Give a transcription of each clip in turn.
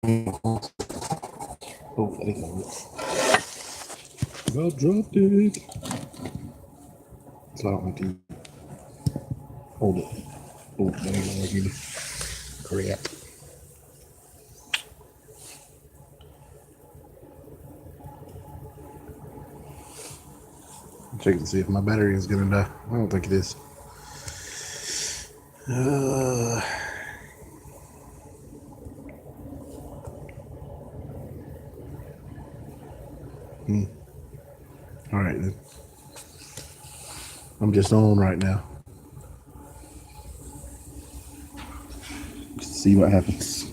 Oh, there you go. I dropped it. So I don't have to hold it. Oh, there you go. Crap. Check to see if my battery is gonna die. I don't think it is. All right then. I'm just on right now. Just see what happens.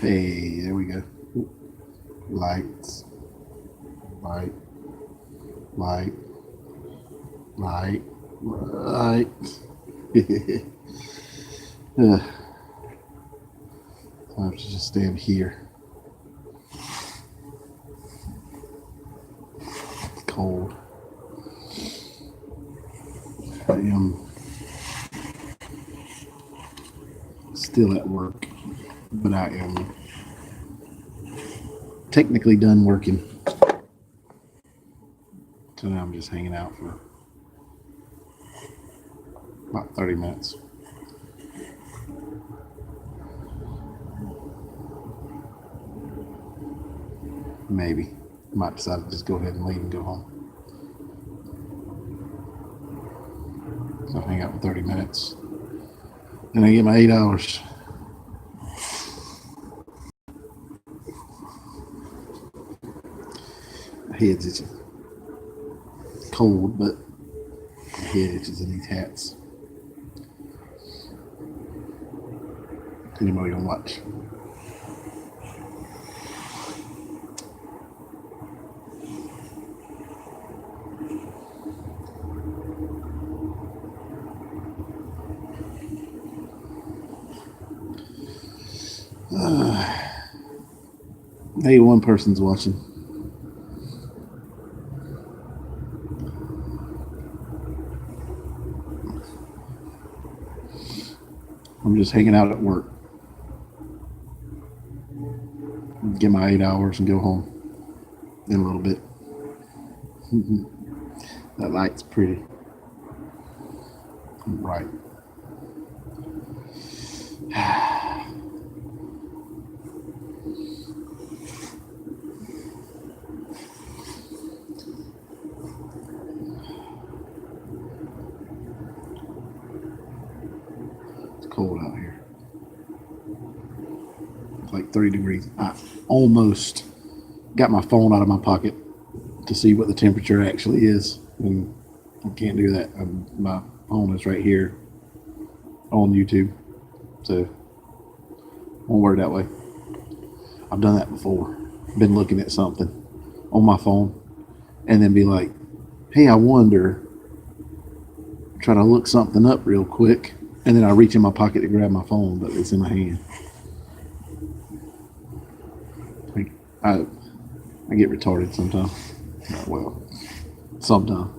Hey, there we go. Lights. Light. Light. Light. Light. I have to just stand here. It's cold. I am still at work, but I am technically done working. So now I'm just hanging out for about 30 minutes. Maybe. Might decide to just go ahead and leave and go home. So I'll hang out for 30 minutes. And I get my 8 hours. My head's itching. Cold, but my head itches in these hats. Anybody gonna watch? Hey, one person's watching. I'm just hanging out at work. Get my 8 hours and go home in a little bit. That light's pretty. Bright. It's cold out here. It's like 30 degrees. I almost got my phone out of my pocket to see what the temperature actually is, and I can't do that. My phone is right here on YouTube, so won't work that way. I've done that before. Been looking at something on my phone and then be like, hey, I wonder, try to look something up real quick, and then I reach in my pocket to grab my phone, but it's in my hand. I get retarded sometimes. Well, sometimes.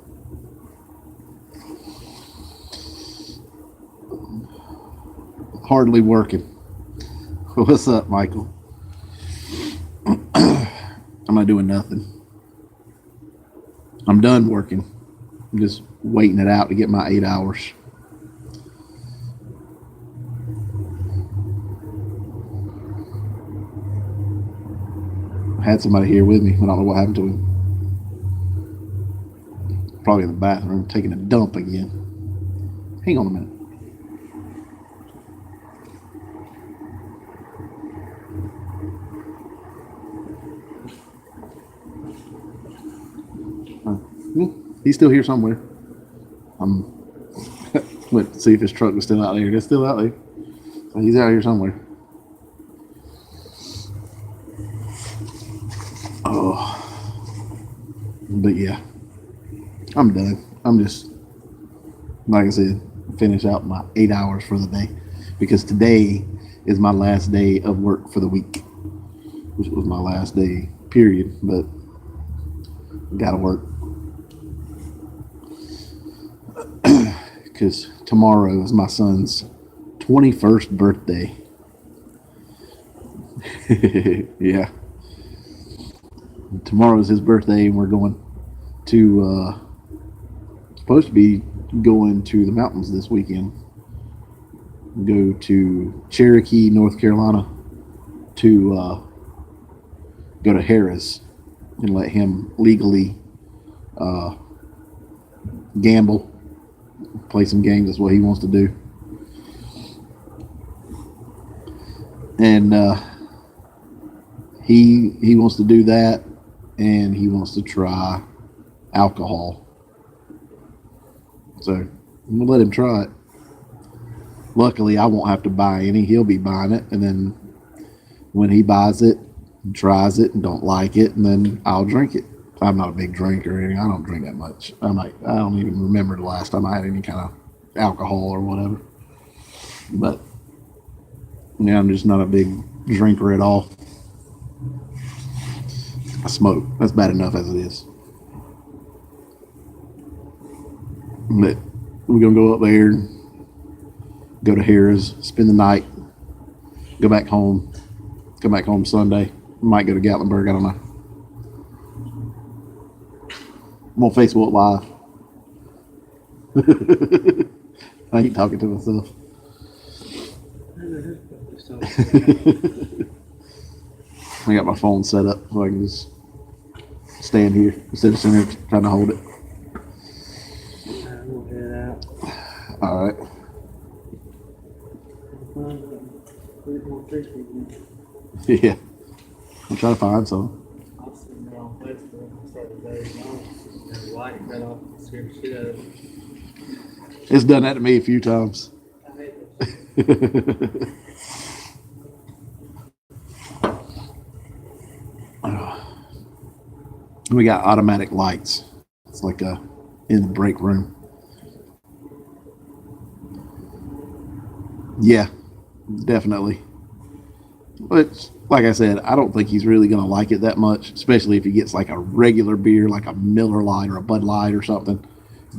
Hardly working. What's up, Michael? I'm not doing nothing. I'm done working. I'm just waiting it out to get my 8 hours. I had somebody here with me. I don't know what happened to him. Probably in the bathroom taking a dump again. Hang on a minute. He's still here somewhere. Went to see if his truck was still out there. It's still out there. So he's out here somewhere. Oh. But yeah. I'm done. I'm just, like I said, finish out my 8 hours for the day. Because today is my last day of work for the week. Which was my last day, period. But gotta work. Because tomorrow is my son's 21st birthday. Yeah. Tomorrow is his birthday, and we're going to, supposed to be going to the mountains this weekend. Go to Cherokee, North Carolina to go to Harris and let him legally gamble, play some games. That's what he wants to do. And he wants to do that, and he wants to try alcohol. So I'm gonna let him try it. Luckily, I won't have to buy any. He'll be buying it, and then when he buys it, and tries it, and don't like it, and then I'll drink it. I'm not a big drinker or anything. I don't drink that much. I don't even remember the last time I had any kind of alcohol or whatever. But yeah, I'm just not a big drinker at all. I smoke. That's bad enough as it is. But we're gonna go up there, go to Harris, spend the night, go back home, come back home Sunday. Might go to Gatlinburg. I don't know. I'm on Facebook Live. I ain't talking to myself. I got my phone set up so I can just stand here instead of sitting here trying to hold it. We'll head out. All right. Yeah. I'm trying to find some. I was sitting there on Facebook and started dozing off. And the light cut off and scared the shit out of me. It's done that to me a few times. I hate that. We got automatic lights. It's like in the break room. Yeah, definitely. But like I said, I don't think he's really going to like it that much, especially if he gets like a regular beer, like a Miller Lite or a Bud Light or something.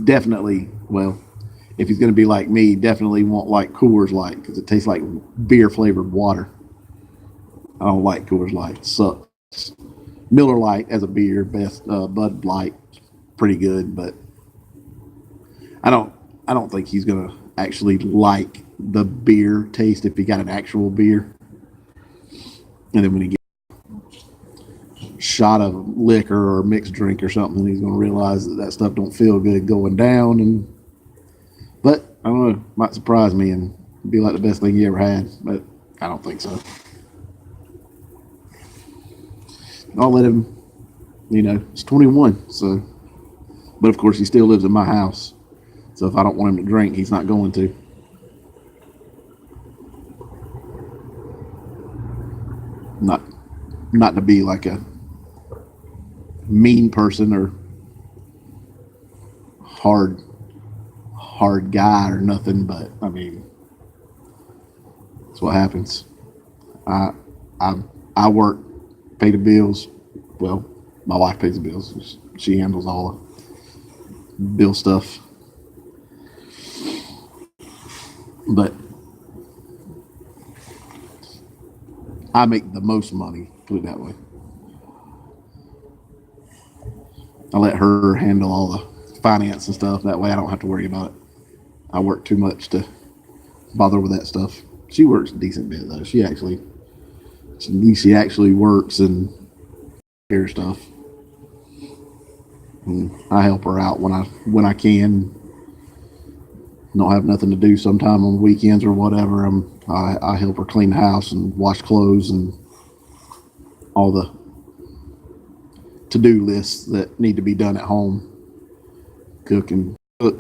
Definitely, well, if he's going to be like me, definitely won't like Coors Light because it tastes like beer flavored water. I don't like Coors Light. It sucks. Miller Lite as a beer, best. Bud Light, pretty good, but I don't think he's gonna actually like the beer taste if he got an actual beer. And then when he gets a shot of liquor or mixed drink or something, he's gonna realize that stuff don't feel good going down. But I don't know, might surprise me and be like the best thing he ever had, but I don't think so. I'll let him, he's 21, so, but of course he still lives in my house. So if I don't want him to drink, he's not going to. Not to be like a mean person or hard guy or nothing, but I mean, that's what happens. I work, pay the bills. Well, my wife pays the bills. She handles all the bill stuff. But I make the most money, put it that way. I let her handle all the finance and stuff. That way I don't have to worry about it. I work too much to bother with that stuff. She works a decent bit though. She actually works and hair stuff. And I help her out when I can. Don't have nothing to do sometime on the weekends or whatever. I help her clean the house and wash clothes and all the to-do lists that need to be done at home. Cook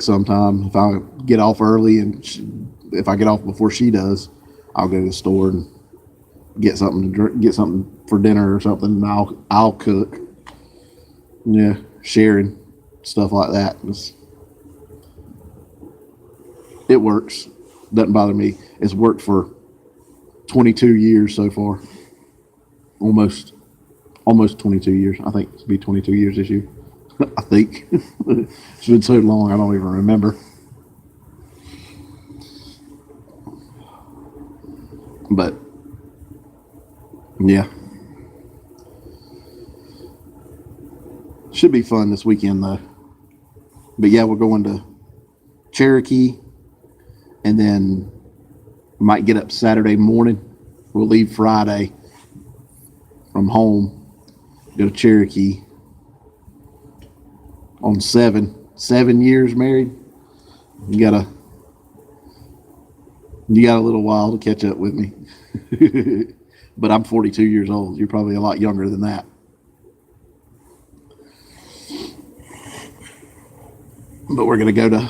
sometime. If I get off early and if I get off before she does, I'll go to the store and get something to drink, get something for dinner or something. And I'll cook. Yeah, sharing stuff like that. It works. Doesn't bother me. It's worked for 22 years so far. Almost 22 years. I think it'll be 22 years this year. I think. It's been so long I don't even remember. Yeah. Should be fun this weekend though. But yeah, we're going to Cherokee, and then we might get up Saturday morning. We'll leave Friday from home, go to Cherokee on 7 years married. You got a little while to catch up with me. But I'm 42 years old. You're probably a lot younger than that. But we're gonna go to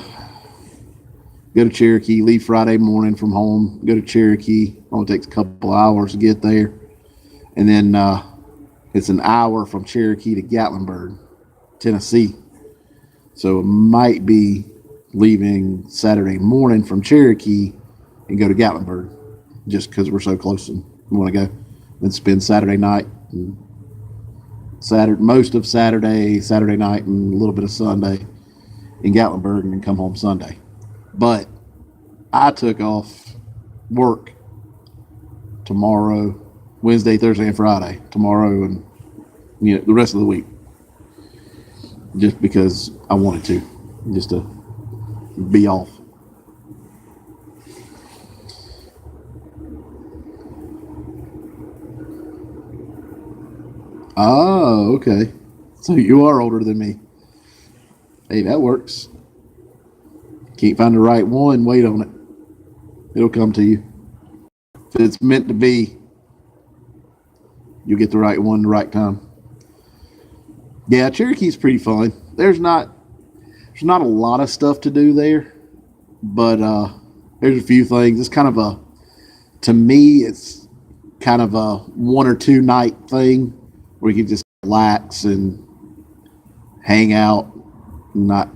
Cherokee, leave Friday morning from home, go to Cherokee. Only takes a couple hours to get there. And then it's an hour from Cherokee to Gatlinburg, Tennessee. So it might be leaving Saturday morning from Cherokee and go to Gatlinburg just because we're so close and we want to go. Then spend Saturday night and most of Saturday night, and a little bit of Sunday in Gatlinburg, and then come home Sunday. But I took off work tomorrow, Wednesday, Thursday, and Friday. Tomorrow and the rest of the week, just because I wanted to, just to be off. Oh, okay. So you are older than me. Hey, that works. Can't find the right one, wait on it. It'll come to you. If it's meant to be, you'll get the right one the right time. Yeah, Cherokee's pretty fun. There's not a lot of stuff to do there, but there's a few things. It's kind of to me, it's kind of a 1 or 2 night thing where you can just relax and hang out, not,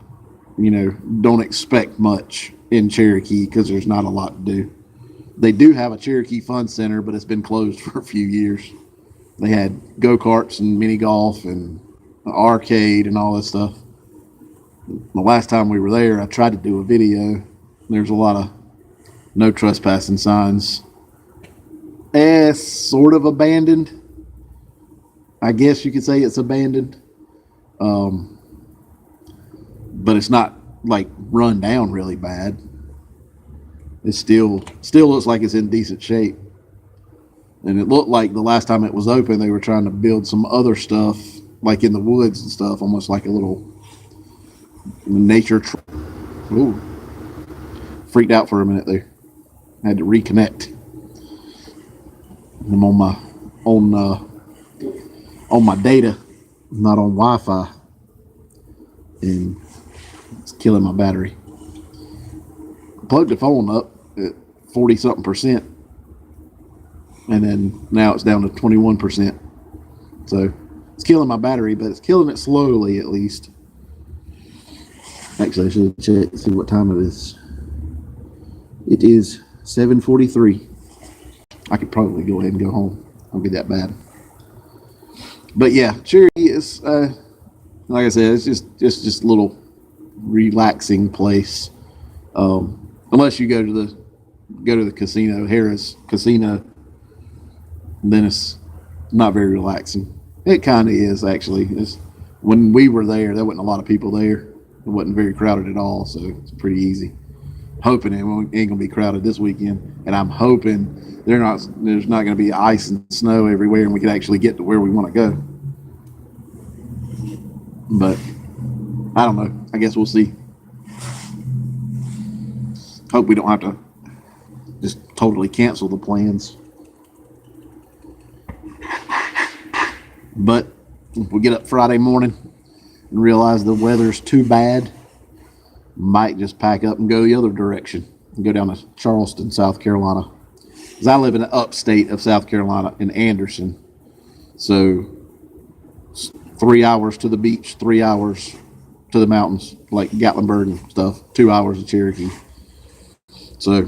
don't expect much in Cherokee because there's not a lot to do. They do have a Cherokee Fun Center, but it's been closed for a few years. They had go-karts and mini golf and an arcade and all that stuff. The last time we were there, I tried to do a video. There's a lot of no trespassing signs. Sort of abandoned. I guess you could say it's abandoned. But it's not like run down really bad. It still looks like it's in decent shape. And it looked like the last time it was open, they were trying to build some other stuff, like in the woods and stuff, almost like a little nature. Ooh, freaked out for a minute there. I had to reconnect. I'm on my data, not on Wi-Fi, and it's killing my battery. Plugged the phone up at 40-something%, and then now it's down to 21%. So it's killing my battery, but it's killing it slowly at least. Actually, I should check, see what time it is. It is 7:43. I could probably go ahead and go home. I'll be that bad. But yeah, Cherokee is, like I said, it's just a little relaxing place. Unless you go to the casino, Harris Casino, then it's not very relaxing. It kind of is actually. When we were there wasn't a lot of people there. It wasn't very crowded at all, so it's pretty easy. Hoping it ain't gonna be crowded this weekend, and I'm hoping there's not gonna be ice and snow everywhere, and we can actually get to where we want to go. But I don't know. I guess we'll see. Hope we don't have to just totally cancel the plans. But if we get up Friday morning and realize the weather's too bad, might just pack up and go the other direction and go down to Charleston, South Carolina. Because I live in the upstate of South Carolina in Anderson. So 3 hours to the beach, 3 hours to the mountains, like Gatlinburg and stuff, 2 hours to Cherokee. So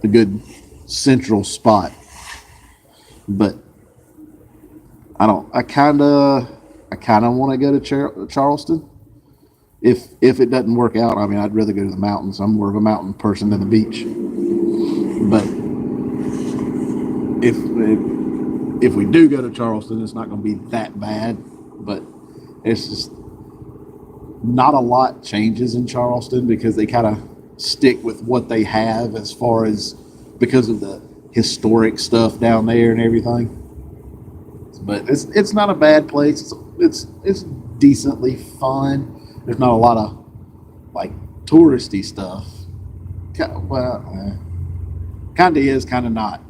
a good central spot. But I kind of want to go to Charleston. If it doesn't work out, I mean, I'd rather go to the mountains. I'm more of a mountain person than the beach. But if we do go to Charleston, it's not going to be that bad, but it's just not a lot changes in Charleston because they kind of stick with what they have as far as because of the historic stuff down there and everything. But it's not a bad place. It's decently fun. There's not a lot of like touristy stuff. Well, kind of is, kind of not.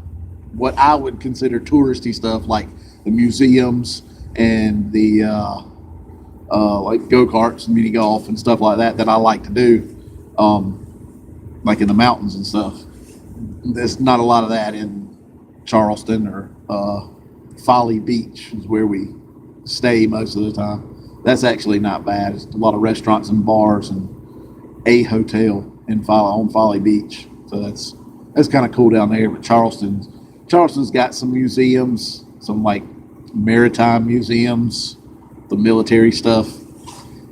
What I would consider touristy stuff, like the museums and the like go-karts and mini golf and stuff like that I like to do, like in the mountains and stuff. There's not a lot of that in Charleston or Folly Beach is where we stay most of the time. That's actually not bad. It's a lot of restaurants and bars and a hotel on Folly Beach. So that's kind of cool down there. But Charleston's got some museums, some like maritime museums, the military stuff,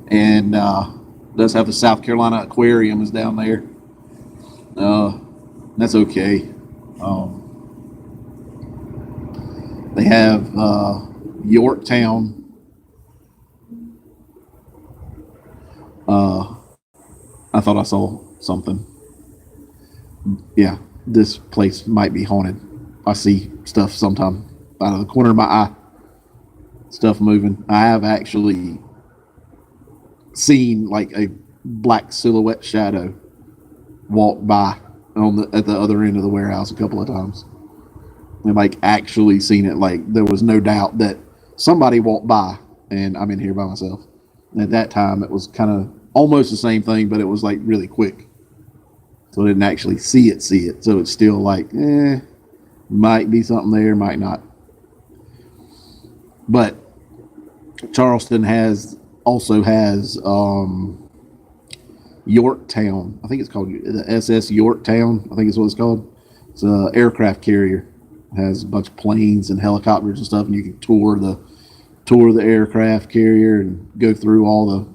and does have the South Carolina Aquarium is down there. That's okay. They have Yorktown. I thought I saw something. Yeah, this place might be haunted. I see stuff sometime out of the corner of my eye. Stuff moving. I have actually seen like a black silhouette shadow walk by at the other end of the warehouse a couple of times. And like actually seen it. Like there was no doubt that somebody walked by and I'm in here by myself. And at that time it was kind of almost the same thing, but it was like really quick. So I didn't actually see it. So it's still like, might be something there, might not. But Charleston also has Yorktown. I think it's called the SS Yorktown. I think it's what it's called. It's an aircraft carrier. It has a bunch of planes and helicopters and stuff, and you can tour the aircraft carrier and go through all the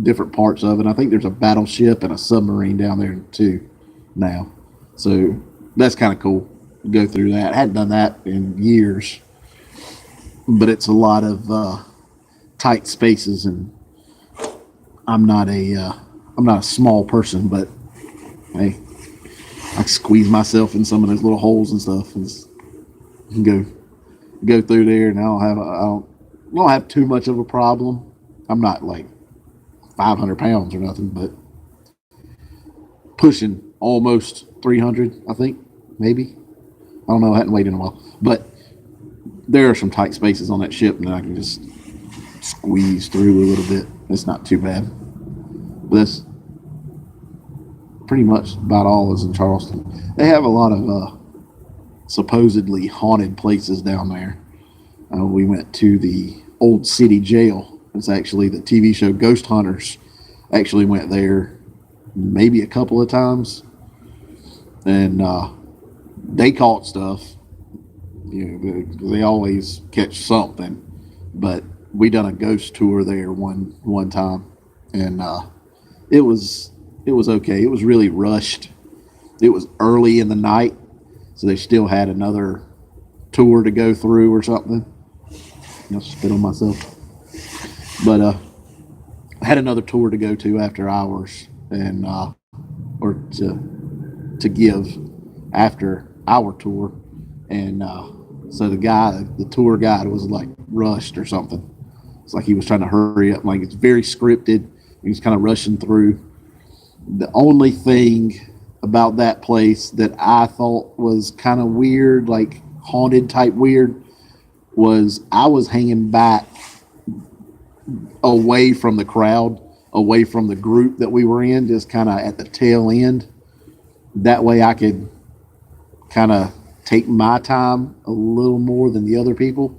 different parts of it. I think there's a battleship and a submarine down there too now. So that's kind of cool to go through that. I hadn't done that in years, but it's a lot of tight spaces, and I'm not a small person, but hey, I squeeze myself in some of those little holes and stuff and go through there, and I don't have too much of a problem. I'm not like 500 pounds or nothing, but pushing almost 300, I think, maybe. I don't know. I hadn't weighed in a while, but there are some tight spaces on that ship, and I can just squeeze through a little bit. It's not too bad. But that's pretty much about all is in Charleston. They have a lot of supposedly haunted places down there. We went to the Old City Jail. It's actually the TV show Ghost Hunters actually went there maybe a couple of times, and they caught stuff. They always catch something, but we done a ghost tour there one time, and it was okay. It was really rushed. It was early in the night, so they still had another tour to go through or something. I'll spit on myself, but I had another tour to go to after hours, and or to give after our tour, and so the tour guide was like rushed or something. It's like he was trying to hurry up. Like it's very scripted. He was kind of rushing through. The only thing about that place that I thought was kind of weird, like haunted type weird, was I was hanging back away from the crowd, away from the group that we were in, just kind of at the tail end. That way I could kind of take my time a little more than the other people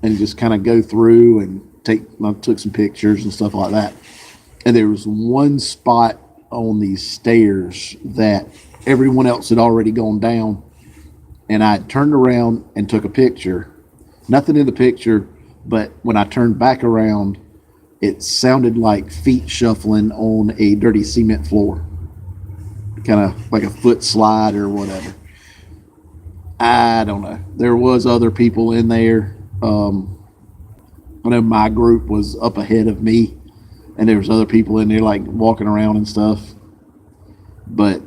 and just kind of go through and I took some pictures and stuff like that. And there was one spot on these stairs that everyone else had already gone down, and I turned around and took a picture. Nothing in the picture, but when I turned back around, it sounded like feet shuffling on a dirty cement floor, kind of like a foot slide or whatever. I don't know. There was other people in there. I know my group was up ahead of me, and there was other people in there like walking around and stuff. But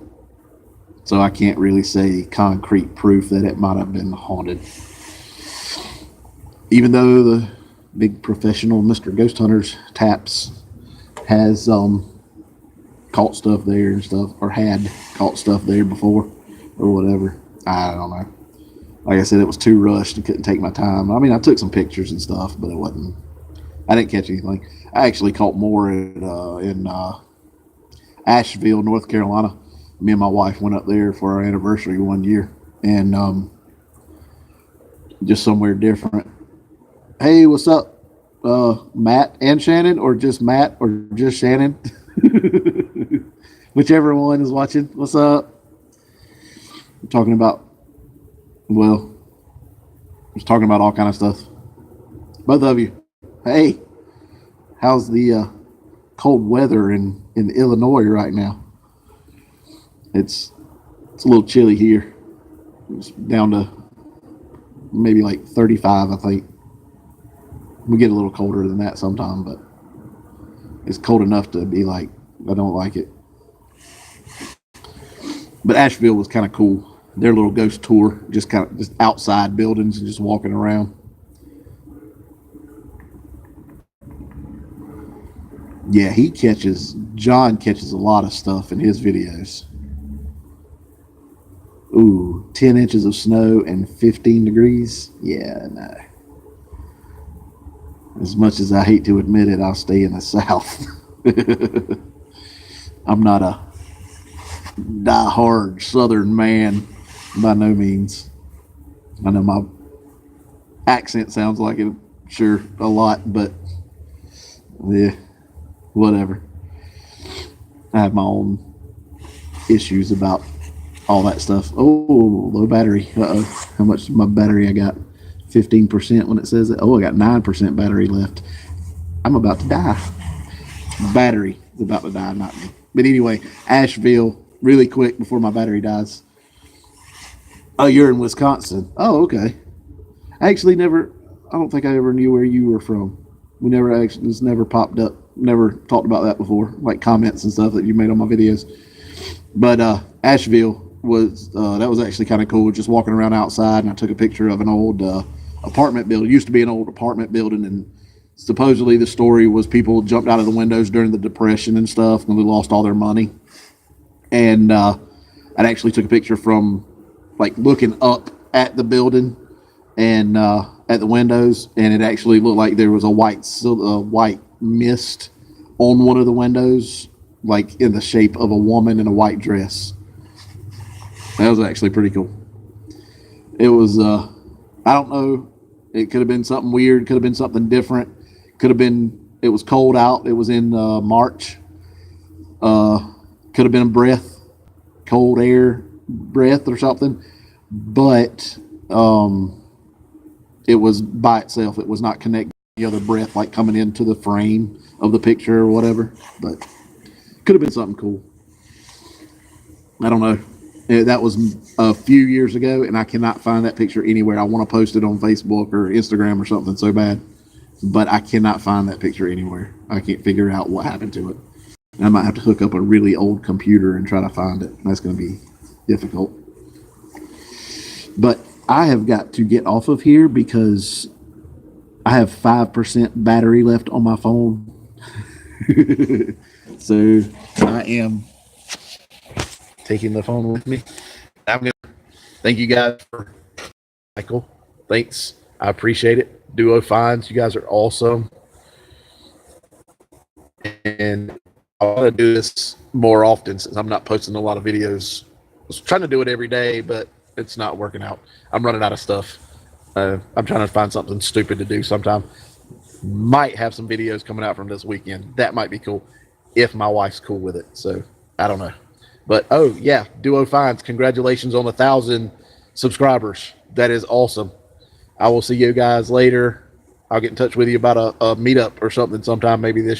so I can't really say concrete proof that it might have been haunted. Even though the big professional Mr. Ghost Hunters Taps has caught stuff there and stuff, or had caught stuff there before, or whatever. I don't know. Like I said, it was too rushed and couldn't take my time. I mean, I took some pictures and stuff, but it wasn't. I didn't catch anything. I actually caught more in Asheville, North Carolina. Me and my wife went up there for our anniversary one year, and just somewhere different. Hey, what's up, Matt and Shannon, or just Matt, or just Shannon? Whichever one is watching. What's up? I'm talking about, well, I was talking about all kind of stuff. Both of you. Hey, how's the cold weather in Illinois right now? It's a little chilly here. It's down to maybe like 35, I think. We get a little colder than that sometime, but it's cold enough to be like, I don't like it. But Asheville was kind of cool. Their little ghost tour, just outside buildings and just walking around. Yeah, John catches a lot of stuff in his videos. Ooh, 10 inches of snow and 15 degrees. Yeah, no. As much as I hate to admit it, I'll stay in the South. I'm not a die-hard Southern man by no means. I know my accent sounds like it, sure, a lot, but yeah, whatever. I have my own issues about all that stuff. Oh, low battery. Uh-oh. How much of my battery I got? 15% when it says that. Oh, I got 9% battery left. I'm about to die. Battery is about to die, not me. But anyway, Asheville, really quick before my battery dies. Oh, you're in Wisconsin. Oh, okay. I don't think I ever knew where you were from. This never popped up. Never talked about that before, like comments and stuff that you made on my videos. But Asheville that was actually kind of cool, just walking around outside, and I took a picture of an old apartment building. It used to be an old apartment building, and supposedly the story was people jumped out of the windows during the Depression and stuff when they lost all their money. And I actually took a picture from like looking up at the building and at the windows, and it actually looked like there was a white mist on one of the windows, like in the shape of a woman in a white dress. That was actually pretty cool. It was, I don't know. It could have been something weird. Could have been something different. It was cold out. It was in March. Could have been a cold air breath or something. But it was by itself. It was not connected to the other breath, like coming into the frame of the picture or whatever. But could have been something cool. I don't know. That was a few years ago, and I cannot find that picture anywhere. I want to post it on Facebook or Instagram or something so bad, but I cannot find that picture anywhere. I can't figure out what happened to it. I might have to hook up a really old computer and try to find it. That's going to be difficult. But I have got to get off of here because I have 5% battery left on my phone. So I am taking the phone with me. I'm going to thank you guys for Michael. Thanks. I appreciate it. Duo Finds. You guys are awesome. And I want to do this more often since I'm not posting a lot of videos. I was trying to do it every day, but it's not working out. I'm running out of stuff. I'm trying to find something stupid to do sometime. Might have some videos coming out from this weekend. That might be cool if my wife's cool with it. So I don't know. But oh yeah, Duo Finds, congratulations on 1,000 subscribers. That is awesome. I will see you guys later. I'll get in touch with you about a meetup or something sometime maybe this year.